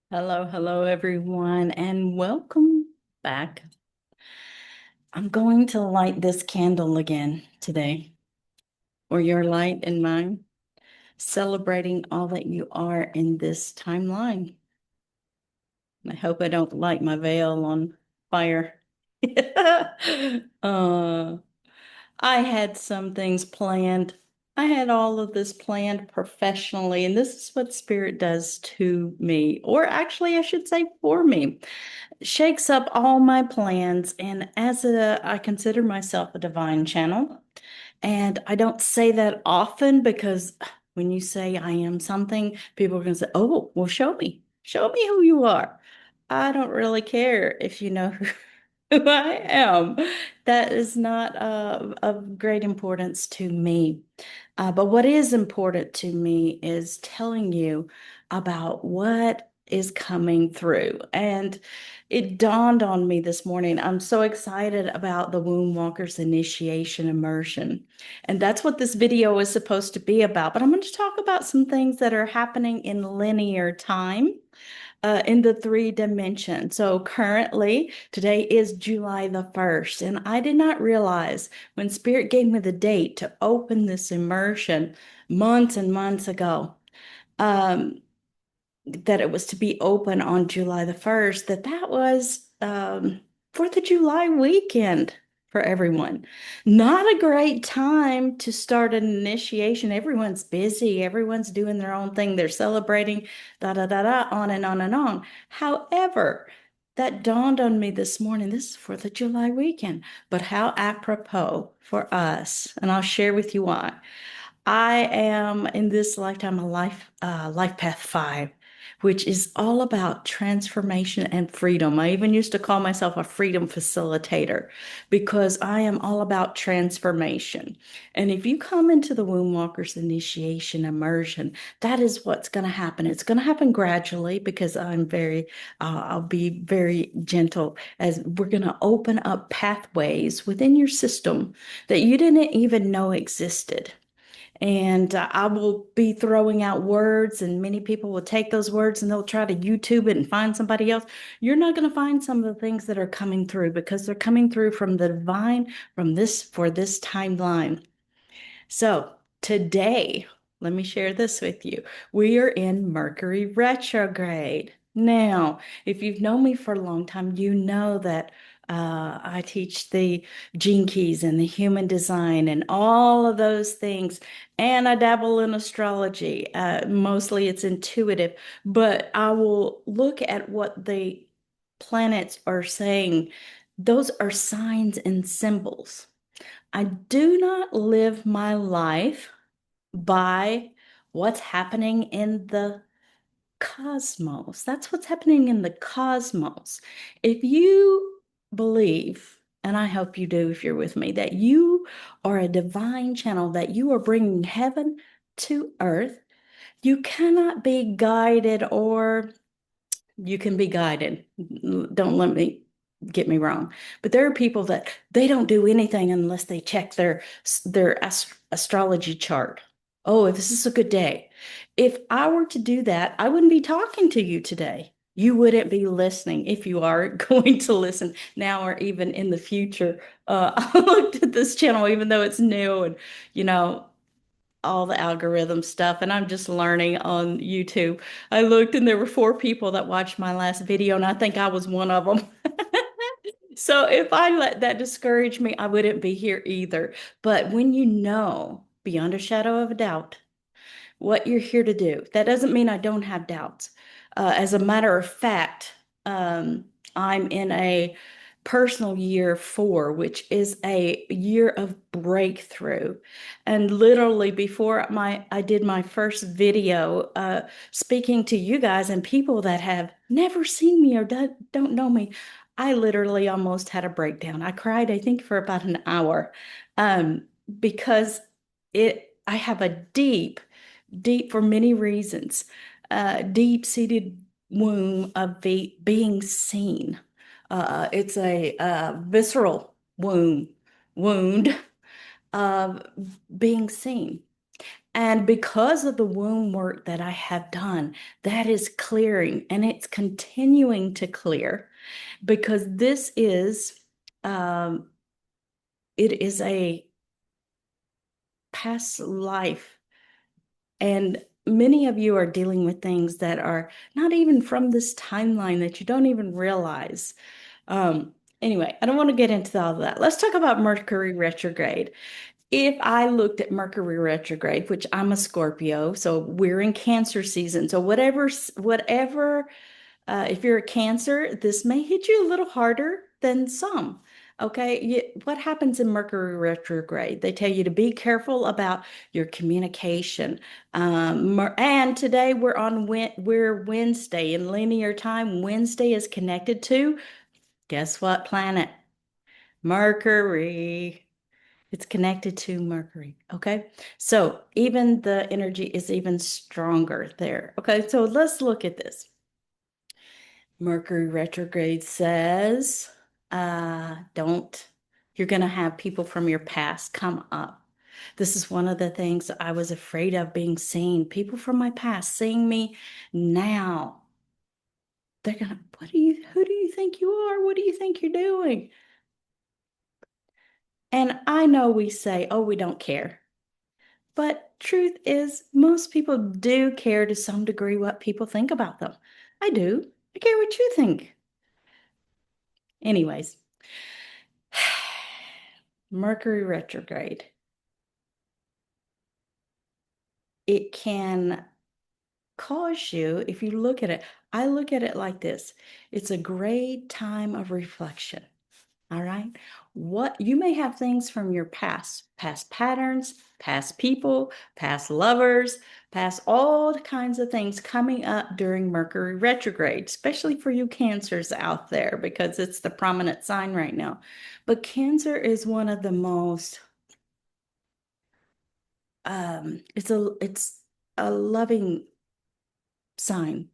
Hello, everyone, and welcome back. I'm going to light this candle again today, or your light and mine, celebrating all that you are in this timeline. And I hope I don't light my veil on fire. uh, I had some things planned. I had all of this planned professionally, and this is what Spirit does to me, or actually, I should say for me. Shakes up all my plans. And I consider myself a divine channel. And I don't say that often because when you say I am something, people are going to say, oh, well, show me who you are. I don't really care if you know who I am. That is not of great importance to me. But what is important to me is telling you about what is coming through. And it dawned on me this morning. I'm so excited about the Womb Walker's initiation immersion. And that's what this video is supposed to be about. But I'm going to talk about some things that are happening in linear time in the three dimensions. So currently, today is July the 1st, and I did not realize when Spirit gave me the date to open this immersion months and months ago, um, that it was to be open on July the 1st, that was 4th of July weekend for everyone. Not a great time to start an initiation. Everyone's busy, everyone's doing their own thing, they're celebrating, da da da da, on and on and on. However, that dawned on me this morning. This is 4th of July weekend, but how apropos for us. And I'll share with you why. I am in this lifetime a life path 5, which is all about transformation and freedom. I even used to call myself a freedom facilitator because I am all about transformation. And if you come into the Womb Walker's initiation immersion, that is what's going to happen. It's going to happen gradually because I'll be very gentle as we're going to open up pathways within your system that you didn't even know existed. And I will be throwing out words, and many people will take those words and they'll try to YouTube it and find somebody else. You're not going to find some of the things that are coming through because they're coming through from the divine, for this timeline. So today, let me share this with you. We are in Mercury retrograde. Now, if you've known me for a long time, you know that I teach the gene keys and the human design and all of those things. And I dabble in astrology. Mostly it's intuitive, but I will look at what the planets are saying. Those are signs and symbols. I do not live my life by what's happening in the cosmos. That's what's happening in the cosmos. If you believe, and I hope you do if you're with me, that you are a divine channel, that you are bringing heaven to earth, you cannot be guided, or you can be guided. Don't let me get me wrong. But there are people that they don't do anything unless they check their astrology chart. Oh, if this is a good day. If I were to do that, I wouldn't be talking to you today. You wouldn't be listening if you are going to listen now or even in the future. I looked at this channel, even though it's new and, you know, all the algorithm stuff, and I'm just learning on YouTube. I looked and there were 4 people that watched my last video, and I think I was one of them. So if I let that discourage me, I wouldn't be here either. But when you know beyond a shadow of a doubt what you're here to do. That doesn't mean I don't have doubts. As a matter of fact, I'm in a personal year 4, which is a year of breakthrough. And literally before I did my first video, speaking to you guys and people that have never seen me or don't know me, I literally almost had a breakdown. I cried, I think, for about an hour, um, because I have a deep for many reasons, deep-seated womb of being seen. It's a visceral wound of being seen. And because of the womb work that I have done, that is clearing and it's continuing to clear because this is, um, it is a past life. And many of you are dealing with things that are not even from this timeline that you don't even realize. Anyway, I don't want to get into all of that. Let's talk about Mercury retrograde. If I looked at Mercury retrograde, which I'm a Scorpio, so we're in Cancer season. So whatever, if you're a Cancer, this may hit you a little harder than some. Okay, what happens in Mercury retrograde? They tell you to be careful about your communication. And today we're Wednesday in linear time. Wednesday is connected to, guess what planet? Mercury. It's connected to Mercury. Okay. So even the energy is even stronger there. Okay. So let's look at this. Mercury retrograde says, don't, you're going to have people from your past come up. This is one of the things I was afraid of being seen. People from my past seeing me now. They're going to, who do you think you are? What do you think you're doing? And I know we say, oh, we don't care. But truth is, most people do care to some degree what people think about them. I do. I care what you think. Anyways, Mercury retrograde. It can cause you, if you look at it, I look at it like this. It's a great time of reflection. All right. What you may have things from your past patterns, past people, past lovers, past all kinds of things coming up during Mercury retrograde, especially for you Cancers out there, because it's the prominent sign right now. But Cancer is one of the most, it's a loving sign.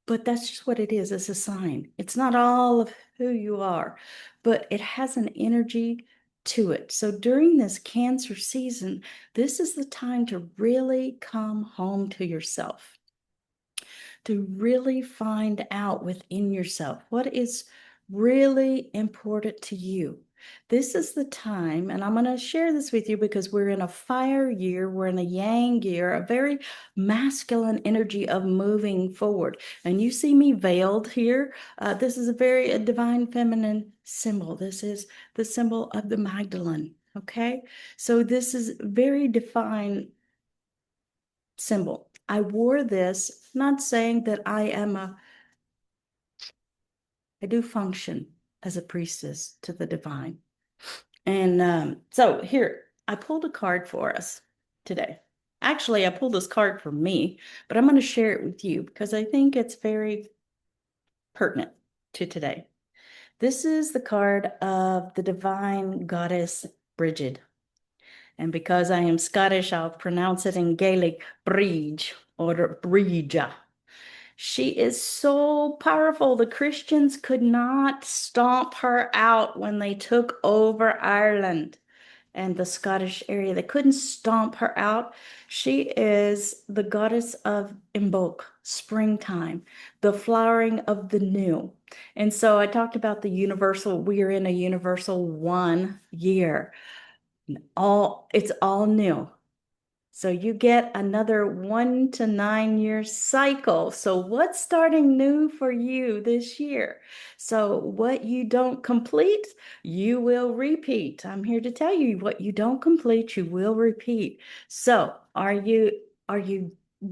But that's just what it is. It's a sign. It's not all of who you are, but it has an energy to it. So during this Cancer season, this is the time to really come home to yourself, to really find out within yourself what is really important to you. This is the time, and I'm going to share this with you because we're in a fire year, we're in a yang year, a very masculine energy of moving forward. And you see me veiled here. This is a divine feminine symbol. This is the symbol of the Magdalene. Okay, so this is very defined symbol. I wore this, not saying that I do function as a priestess to the divine. And so here, I pulled a card for us today. Actually, I pulled this card for me, but I'm going to share it with you because I think it's very pertinent to today. This is the card of the divine goddess Brigid. And because I am Scottish, I'll pronounce it in Gaelic, Brige or Brija. She is so powerful. The Christians could not stomp her out when they took over Ireland and the Scottish area. They couldn't stomp her out. She is the goddess of Imbolc, springtime, the flowering of the new. And so I talked about the universal, we are in a universal 1 year. It's all new. So you get another 1 to 9 year cycle. So what's starting new for you this year? So what you don't complete, you will repeat. I'm here to tell you what you don't complete, you will repeat. So are you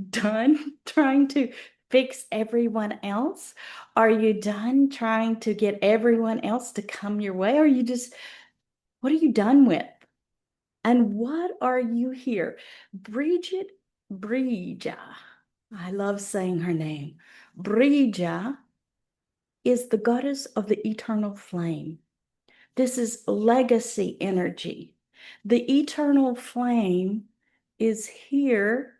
done trying to fix everyone else? Are you done trying to get everyone else to come your way? What are you done with? And what are you here? Brigid Brija. I love saying her name. Brija is the goddess of the eternal flame. This is legacy energy. The eternal flame is here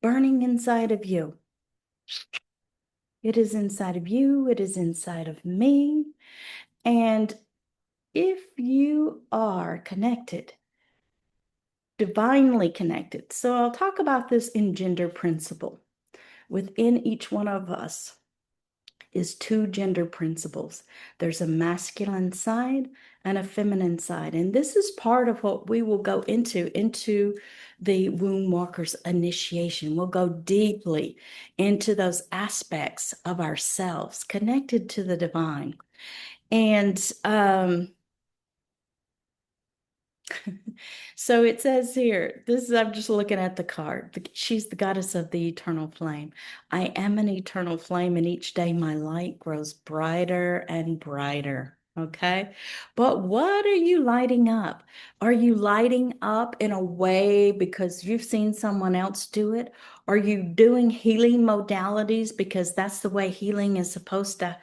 burning inside of you. It is inside of you, it is inside of me. And if you are connected divinely connected. So I'll talk about this in gender principle. Within each one of us is two gender principles. There's a masculine side and a feminine side. And this is part of what we will go into the womb walker's initiation. We'll go deeply into those aspects of ourselves connected to the divine. And so it says here, I'm just looking at the card. She's the goddess of the eternal flame. I am an eternal flame, and each day my light grows brighter and brighter. Okay. But what are you lighting up? Are you lighting up in a way because you've seen someone else do it? Are you doing healing modalities because that's the way healing is supposed to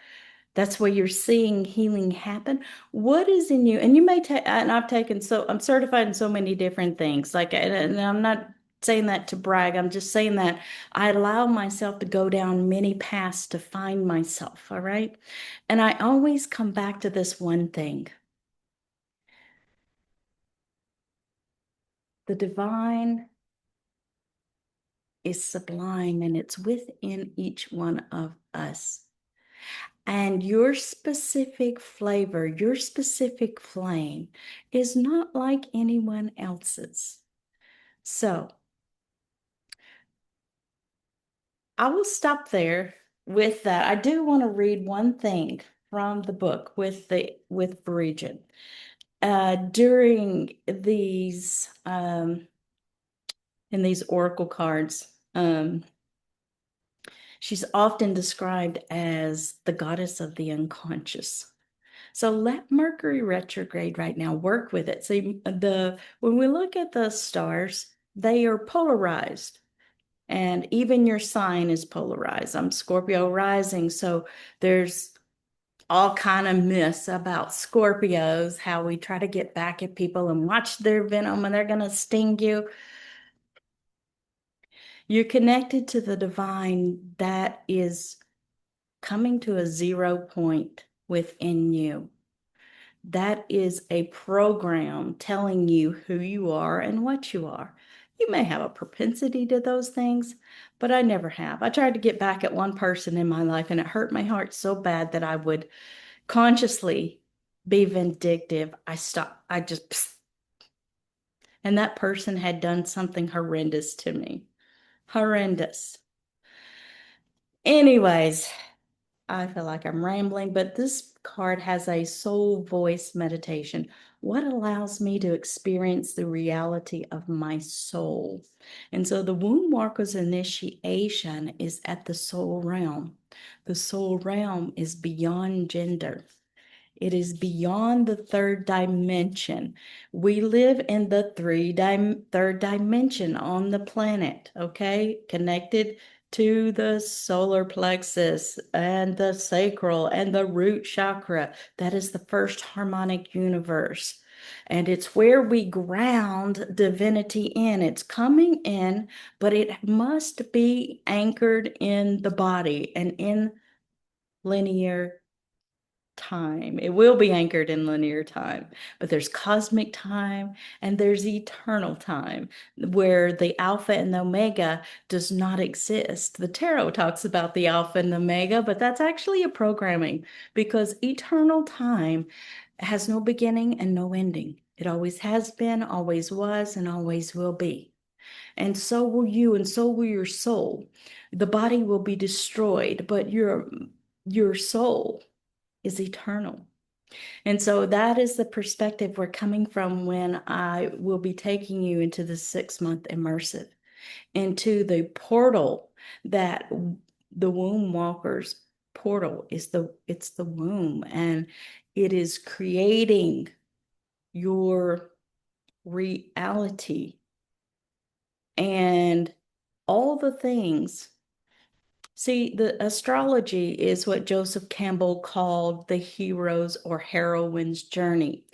that's where you're seeing healing happen. What is in you? And you may take, and I'm certified in so many different things. And I'm not saying that to brag. I'm just saying that I allow myself to go down many paths to find myself. All right. And I always come back to this one thing. The divine is sublime and it's within each one of us. And your specific flavor, your specific flame is not like anyone else's. So I will stop there with that. I do want to read one thing from the book with Brigid. During these in these oracle cards, she's often described as the goddess of the unconscious. So let Mercury retrograde right now work with it. See, when we look at the stars, they are polarized. And even your sign is polarized. I'm Scorpio rising, so there's all kind of myths about Scorpios, how we try to get back at people and watch their venom and they're going to sting you. You're connected to the divine that is coming to a 0 point within you. That is a program telling you who you are and what you are. You may have a propensity to those things, but I never have. I tried to get back at one person in my life and it hurt my heart so bad that I would consciously be vindictive. I stopped. And that person had done something horrendous to me. Horrendous. Anyways, I feel like I'm rambling, but this card has a soul voice meditation. What allows me to experience the reality of my soul? And so the womb walker's initiation is at the soul realm. The soul realm is beyond gender. It is beyond the third dimension. We live in the third dimension on the planet, okay? Connected to the solar plexus and the sacral and the root chakra. That is the first harmonic universe. And it's where we ground divinity in. It's coming in, but it must be anchored in the body and in linear time. It will be anchored in linear time, but there's cosmic time and there's eternal time where the alpha and the omega does not exist. The tarot talks about the alpha and the omega, but that's actually a programming because eternal time has no beginning and no ending. It always has been, always was, and always will be. And so will you, and so will your soul. The body will be destroyed, but your soul is eternal. And so that is the perspective we're coming from when I will be taking you into the 6-month immersive, into the portal that the womb walker's portal is it's the womb, and it is creating your reality and all the things. See, the astrology is what Joseph Campbell called the hero's or heroine's journey.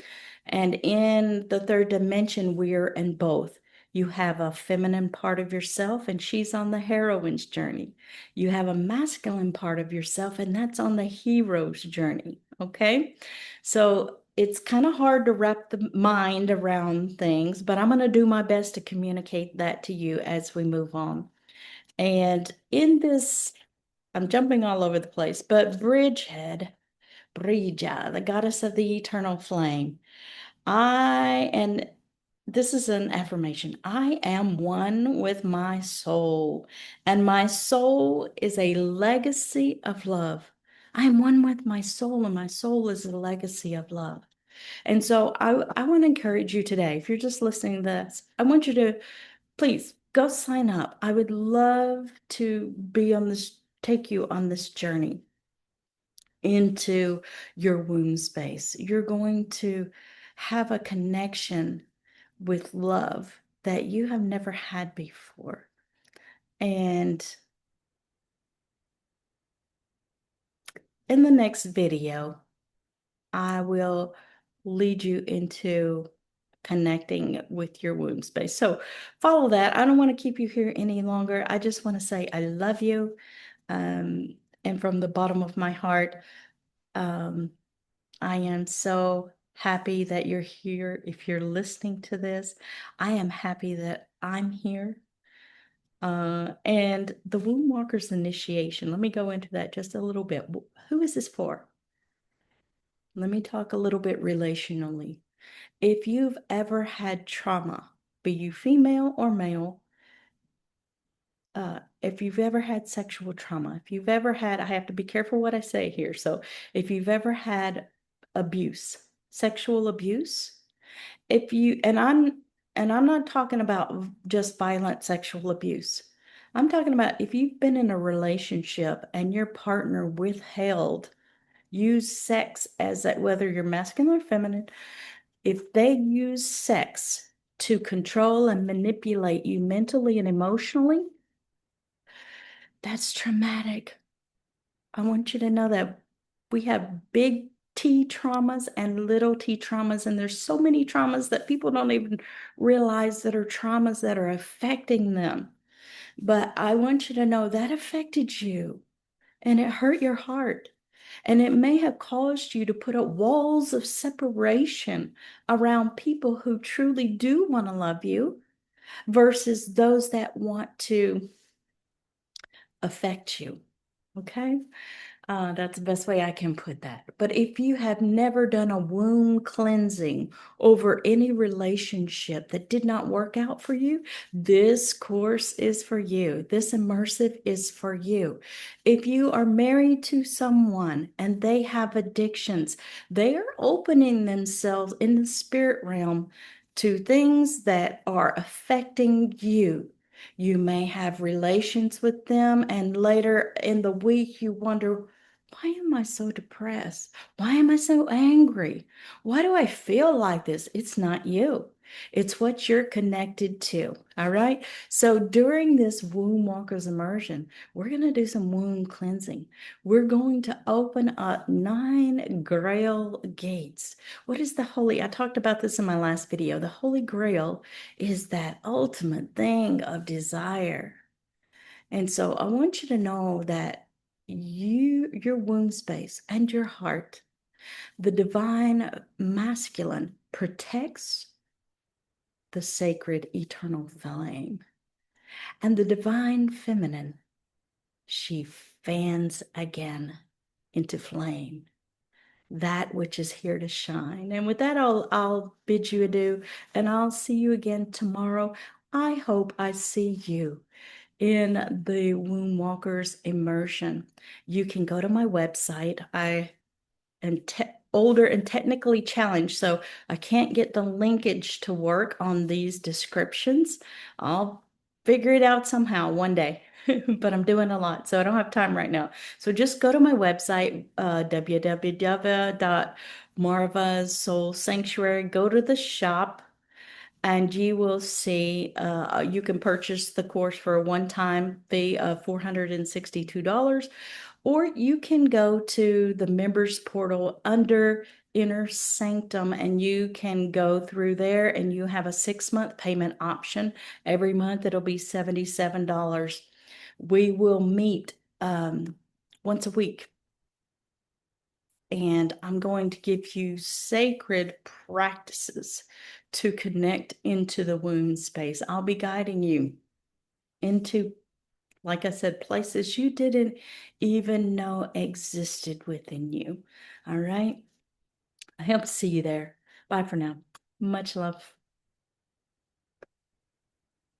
And in the third dimension, we're in both. You have a feminine part of yourself, and she's on the heroine's journey. You have a masculine part of yourself, and that's on the hero's journey. Okay? So it's kind of hard to wrap the mind around things, but I'm going to do my best to communicate that to you as we move on. And in this, I'm jumping all over the place, but Bridgehead, Brija, the goddess of the eternal flame, and this is an affirmation. I am one with my soul, and my soul is a legacy of love. I am one with my soul, and my soul is a legacy of love. And so I want to encourage you today, if you're just listening to this, I want you to please go sign up. I would love to be on this, take you on this journey into your womb space. You're going to have a connection with love that you have never had before. And in the next video, I will lead you into connecting with your womb space. So follow that. I don't want to keep you here any longer. I just want to say I love you. And from the bottom of my heart, um, I am so happy that you're here. If you're listening to this, I am happy that I'm here. And the Womb Walker's initiation, let me go into that just a little bit. Who is this for? Let me talk a little bit relationally. If you've ever had trauma, be you female or male, if you've ever had sexual trauma, if you've ever had, I have to be careful what I say here. So if you've ever had abuse, sexual abuse, if you, and I'm not talking about just violent sexual abuse. I'm talking about if you've been in a relationship and your partner withheld, use sex as that, whether you're masculine or feminine, if they use sex to control and manipulate you mentally and emotionally, that's traumatic. I want you to know that we have big T traumas and little t traumas, and there's so many traumas that people don't even realize that are traumas that are affecting them. But I want you to know that affected you and it hurt your heart. And it may have caused you to put up walls of separation around people who truly do want to love you versus those that want to affect you. Okay? That's the best way I can put that. But if you have never done a womb cleansing over any relationship that did not work out for you, this course is for you. This immersive is for you. If you are married to someone and they have addictions, they are opening themselves in the spirit realm to things that are affecting you. You may have relations with them, and later in the week, you wonder, why am I so depressed? Why am I so angry? Why do I feel like this? It's not you. It's what you're connected to. All right. So during this Womb Walkers immersion, we're going to do some womb cleansing. We're going to open up 9 Grail gates. What is the Holy? I talked about this in my last video. The Holy Grail is that ultimate thing of desire. And so I want you to know that your womb space and your heart, the divine masculine protects the sacred eternal flame. And the divine feminine, she fans again into flame, that which is here to shine. And with that, I'll bid you adieu, and I'll see you again tomorrow. I hope I see you in the Womb Walkers immersion. You can go to my website. I am older and technically challenged, so I can't get the linkage to work on these descriptions. I'll figure it out somehow one day, but I'm doing a lot, so I don't have time right now. So just go to my website, www.marva's Soul Sanctuary. Go to the shop and you will see you can purchase the course for a one-time fee of $462, or you can go to the members portal under Inner Sanctum and you can go through there, and you have a 6-month payment option. Every month it'll be $77. We will meet once a week. and I'm going to give you sacred practices to connect into the womb space. I'll be guiding you into, like I said, places you didn't even know existed within you. All right. I hope to see you there. Bye for now. Much love.